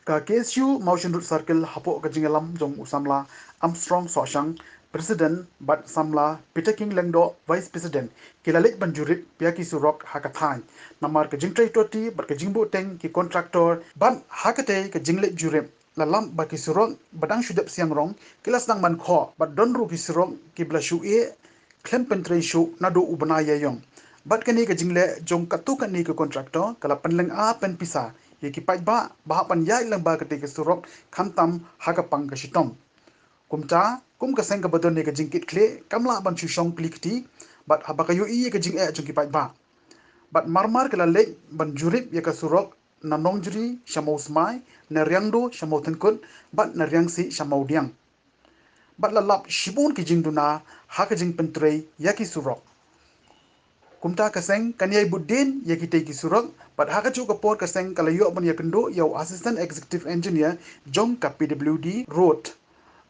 Ka KSU Motion Root Circle hapo ka jingalam jong usamla Armstrong Soshang President Bat Samla Peter King Lengdo Vice President kilalit banjurit pia ki surok hakathai namar ka jingtrai toti bar ka jingbu teng ki contractor ban hakate ka jinglet jurep lalam ba ki surok badang shudap siang rong kilas dang man kho bat donru ki surok ki blashu e klem pentre shu nado ubana yayong bat kani ka jingle jong katu kani ka contractor kala panleng a pen pisa ye ki pai ba pan yai lang ba kate ke surok khantam haga pang ka shitom kumta kum ka seng ka badon ne ka jingkit kle kamla ban chu shong klikti bat habaka yu i ka jing e jong ki pai ba bat marmar kala le ban jurip ye ka surok na nongjri shamau smai na ryangdo shamau tenkut bat na ryangsi shamau diang bat la lap shibun ki jingduna haka jing pentrei yaki surok kumta kaseng kanyai budin ya kita ki surok pat haka chu kapor kaseng kalayo ban ya kendo yo assistant executive engineer jong ka PWD road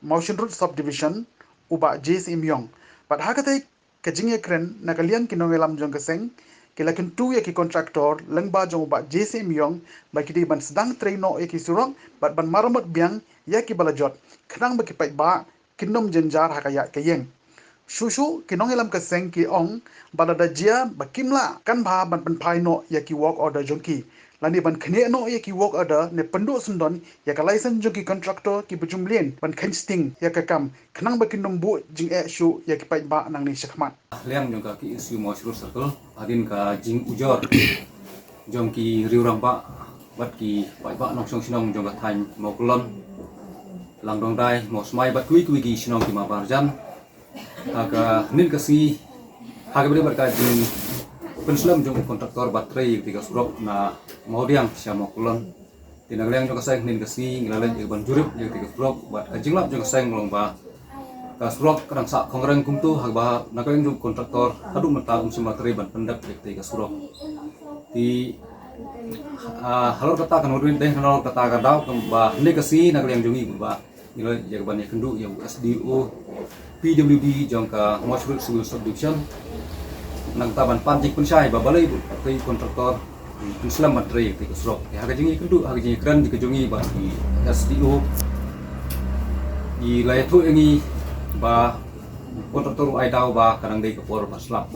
motion road subdivision uba JSM Yong pat haka tai kajing ya kren na kalian kinongelam jong kaseng kila kentu ya ki contractor lengba jong uba JSM Yong ba kiti ban sedang traino ya ki surok bat ban maramot biang ya ki balajot khnang ba ki pai ba kinom jenjar hakaya kayeng Shushu kinongelam kaseng ki ong balada jia bakimla kan ba ban pen pai no ya ki work order jongki lani ban khne no ya ki work order ne pendu sundon ya ka license jongki contractor ki bujumlien ban khansting ya ka kam khnang ba kinom bu jing e shu ya ki pai ba nang ni shakmat liang jong ka ki isu moshru circle adin ka jing ujor jong ki riurang ba bat ki pai ba nong song sinong jong ka thain mokulon lang dong dai mosmai bat kui kui ki sinong ki ma barjan aga nin kasi haga beri berka jing penslam jong kontraktor baterai tiga surok na maudiang siamo kulon tina liang jong kaseng nin kasi ngilalen jeng ban jurip jeng tiga surok bat kajinglap jong kaseng ngolong ba ka surok kadang sak kongreng kumtu haga ba nakaliang jong kontraktor adu mata baterai ban pendap jeng tiga surok di halor kata kan urin deh halor kata kadau ba nin kasi nakaliang jongi ba ngilalen jeng ban kendu yang SDO PWD jong ka moshru civil subdivision nang taban panjik pensai babalai kai kontraktor Islam baterai ti kusrok ya haga jingi kendu haga jingi kran di kejongi ba di SDO di layatu ini ba kontraktor ai dau ba kadang dei kapor paslam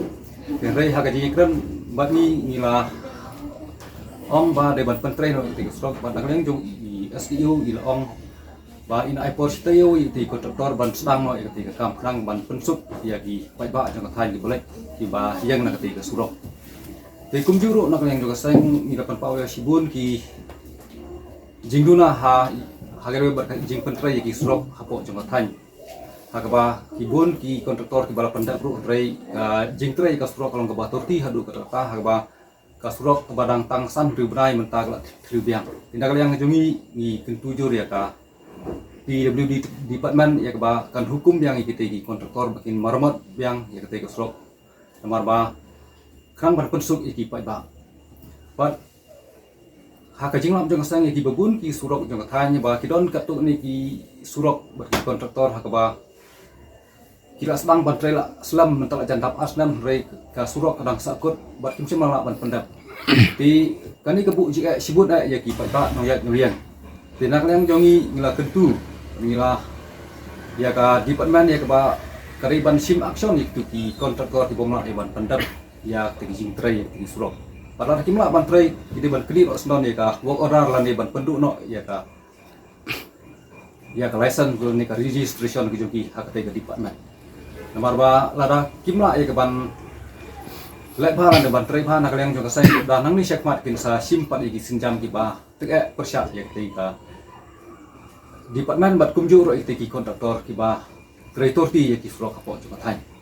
rai haga jingi kran ba ni ngila ong ba de ban pentrai no ti kusrok ba kadang jong di SDO ila ong ba in ai por steo ti kontraktor ban sedang no ti kam kadang ban pensuk ya di pai ba jong thai di boleh di ba yang na ti surok ti kum juru nak yang juga seng ni dapat pau ya sibun ki jingduna hagar ber jing pentrai ki surok hapo jong thai hakaba kibun ki kontraktor ki bala pendak ru trai jing trai ka surok kalong ka batur ti hadu ka ta hakaba ka surok badang tang san ri brai mentag la tri biang tindak yang jongi ni kentujur ya ka PWD department ya ba kan hukum yang kita ki kontraktor bakin marmot yang ya kita ke surok nomor ba kan bar pensuk iki pai ba bat haka jinglam jong sang iki babun ki surok jong thanya ba kidon katuk ni ki surok bakin kontraktor haka ba kira sedang bantrei la selam mental jantap asnam rei ka surok kadang sakut bat kim sem la ban pendap ti kani kebu jika sibut ya ki pai ba noyak noyang tinak yang jongi ngila kentu ngila ya ka department ya ka ba kariban sim action itu ki kontraktor di bomla ban pendap ya tegi jing trai tegi surok padahal kimla ban trai itu ban kli osnon ya ka work order lan ban pendu no ya ka license ni ka registration ki joki hak tegi department nomor ba lada kimla ya ka ban lek baran ban trai ba nak yang jong sai da nang ni syakmat kin sa simpat iki sinjam ki ba tek persyat ya tegi ka department bat kumjuro itiki kontraktor ki ba kreator ti ya ki surok hapo jong thai